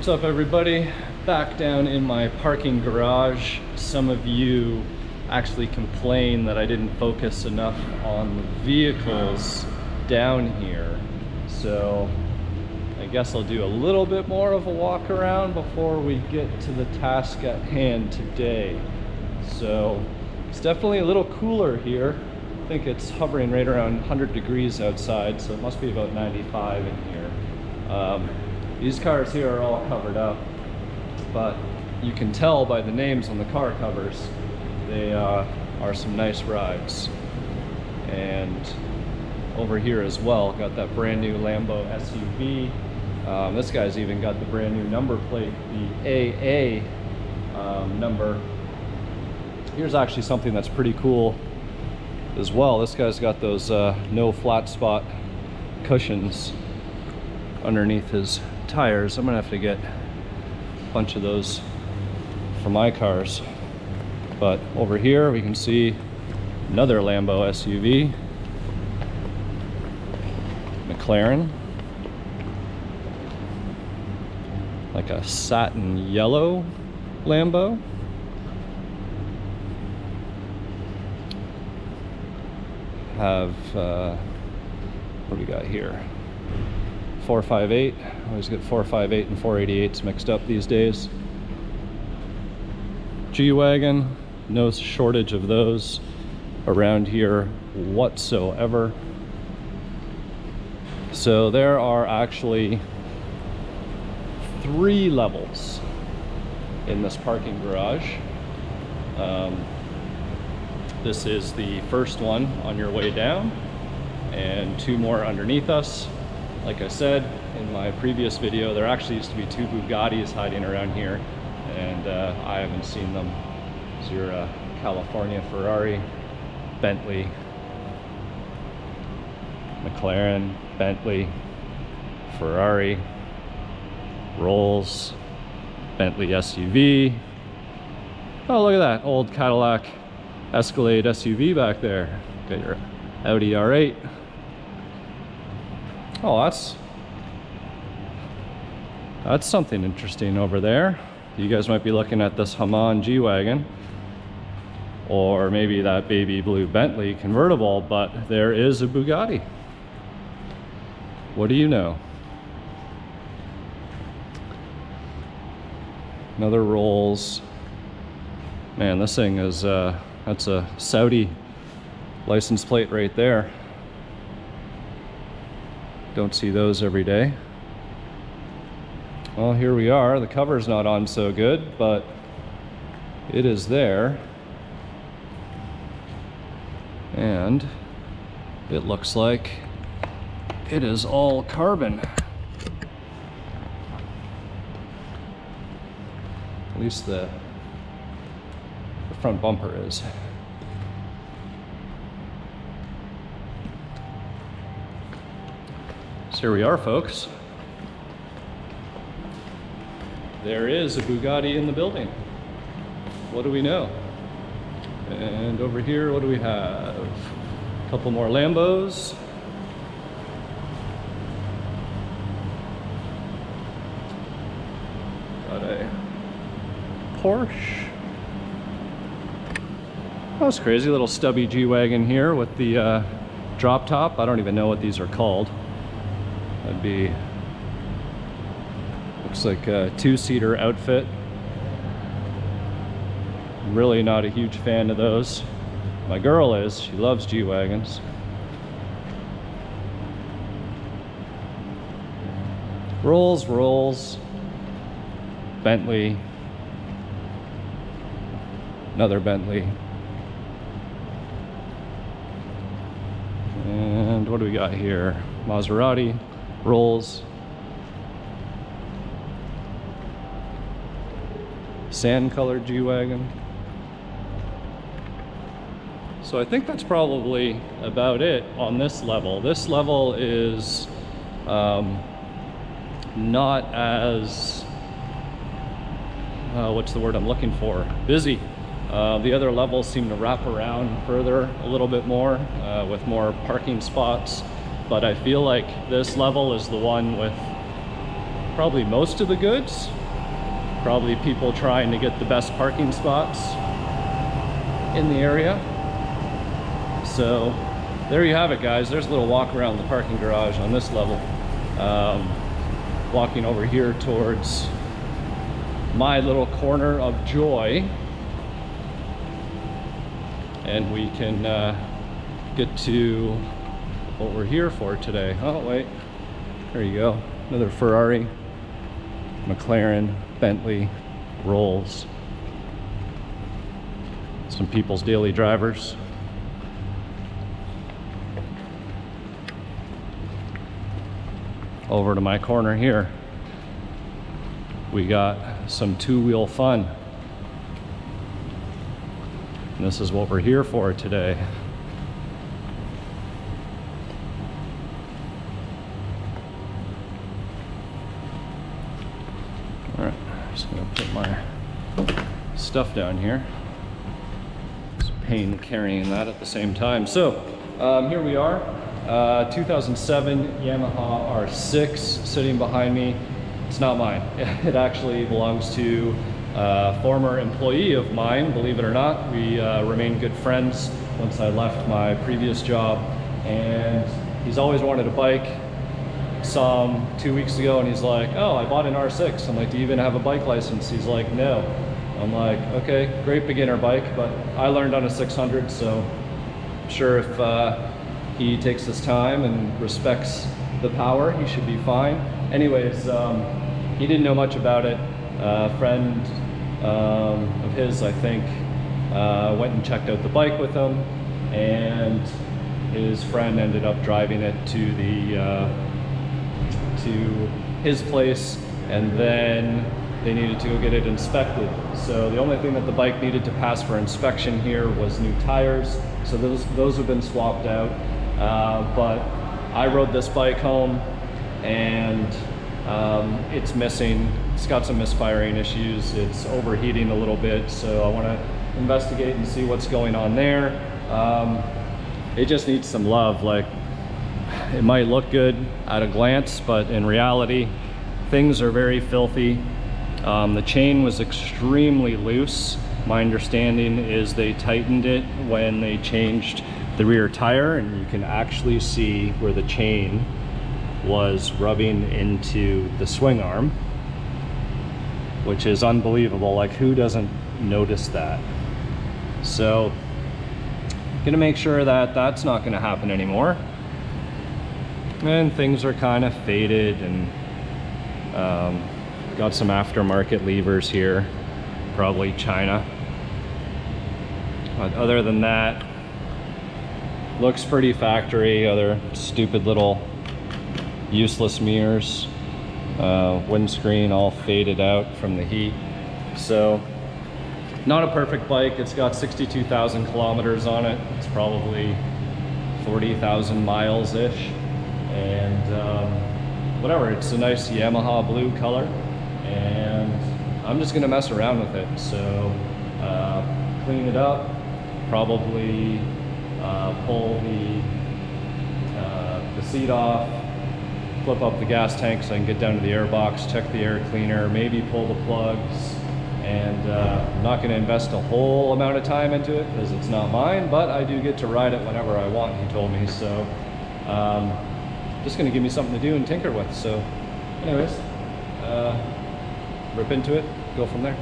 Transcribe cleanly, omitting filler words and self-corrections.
What's up everybody? Back down in my parking garage. Some of you actually complained that I didn't focus enough on the vehicles down here. So I guess I'll do a little bit more of a walk around before we get to the task at hand today. So it's definitely a little cooler here. I think it's hovering right around 100 degrees outside, so it must be about 95 in here. These cars here are all covered up, but you can tell by the names on the car covers, they are some nice rides. And over here as well, got that brand new Lambo SUV. This guy's even got the brand new number plate, the AA number. Here's actually something that's pretty cool as well. This guy's got those no flat spot cushions underneath his tires. I'm gonna have to get a bunch of those for my cars. But over here we can see another Lambo SUV, McLaren, like a satin yellow Lambo. Have what do we got here? 458. I always get 458 and 488s mixed up these days. G-Wagon, no shortage of those around here whatsoever. So there are actually 3 levels in this parking garage. This is the first one on your way down, and 2 more underneath us. Like I said in my previous video, there actually used to be 2 Bugattis hiding around here, and I haven't seen them. These are California Ferrari, Bentley, McLaren, Bentley, Ferrari, Rolls, Bentley SUV. Oh, look at that old Cadillac Escalade SUV back there. Got your Audi R8. Oh, that's something interesting over there. You guys might be looking at this Haman G-Wagon, or maybe that baby blue Bentley convertible, but there is a Bugatti. What do you know? Another Rolls. Man, this thing is, that's a Saudi license plate right there. Don't see those every day. Well, here we are. The cover's not on so good, but it is there. And it looks like it is all carbon. At least the front bumper is. So here we are, folks. There is a Bugatti in the building. What do we know? And over here, what do we have? A couple more Lambos. Got a Porsche. Oh, that's crazy. Little stubby G-Wagon here with the drop top. I don't even know what these are called. That'd be, looks like a 2-seater outfit. I'm really not a huge fan of those. My girl is. She loves G-Wagons. Rolls, Bentley, another Bentley. And what do we got here? Maserati, Rolls, sand colored G-Wagon. So I think that's probably about it on this level. This level is not as, what's the word I'm looking for? Busy. The other levels seem to wrap around further a little bit more with more parking spots. But I feel like this level is the one with probably most of the goods. Probably people trying to get the best parking spots in the area. So there you have it, guys. There's a little walk around the parking garage on this level. Walking over here towards my little corner of joy, and we can get to what we're here for today. Oh wait, there you go, another Ferrari, McLaren, Bentley, Rolls, some people's daily drivers. Over to my corner here, we got some two-wheel fun. And this is what we're here for today. All right, just gonna put my stuff down here. It's a pain carrying that at the same time. So here we are. 2007 Yamaha R6 sitting behind me. It's not mine. It actually belongs to a former employee of mine, believe it or not. We remained good friends once I left my previous job, and he's always wanted a bike. Saw him 2 weeks ago and he's like, oh, I bought an R6. I'm like, do you even have a bike license? He's like, no. I'm like, okay, great beginner bike, but I learned on a 600, so I'm sure if he takes his time and respects the power, he should be fine. Anyways, he didn't know much about it. A friend of his, I think, went and checked out the bike with him, and his friend ended up driving it to his place, and then they needed to go get it inspected. So the only thing that the bike needed to pass for inspection here was new tires. So those have been swapped out. But I rode this bike home, and it's missing. It's got some misfiring issues. It's overheating a little bit, so I want to investigate and see what's going on there. It just needs some love. Like, it might look good at a glance, but in reality, things are very filthy. The chain was extremely loose. My understanding is they tightened it when they changed the rear tire, and you can actually see where the chain was rubbing into the swing arm, which is unbelievable. Like, who doesn't notice that? So gonna make sure that that's not gonna happen anymore. And things are kind of faded, and got some aftermarket levers here, probably China. But other than that, looks pretty factory. Other stupid little useless mirrors, windscreen all faded out from the heat. So not a perfect bike. It's got 62,000 kilometers on it. It's probably 40,000 miles ish, and whatever, it's a nice Yamaha blue color, and I'm just gonna mess around with it. So clean it up, probably pull the seat off, flip up the gas tank so I can get down to the air box, check the air cleaner, maybe pull the plugs. And I'm not going to invest a whole amount of time into it because it's not mine, but I do get to ride it whenever I want, he told me. So just going to give me something to do and tinker with. So anyways, rip into it, go from there.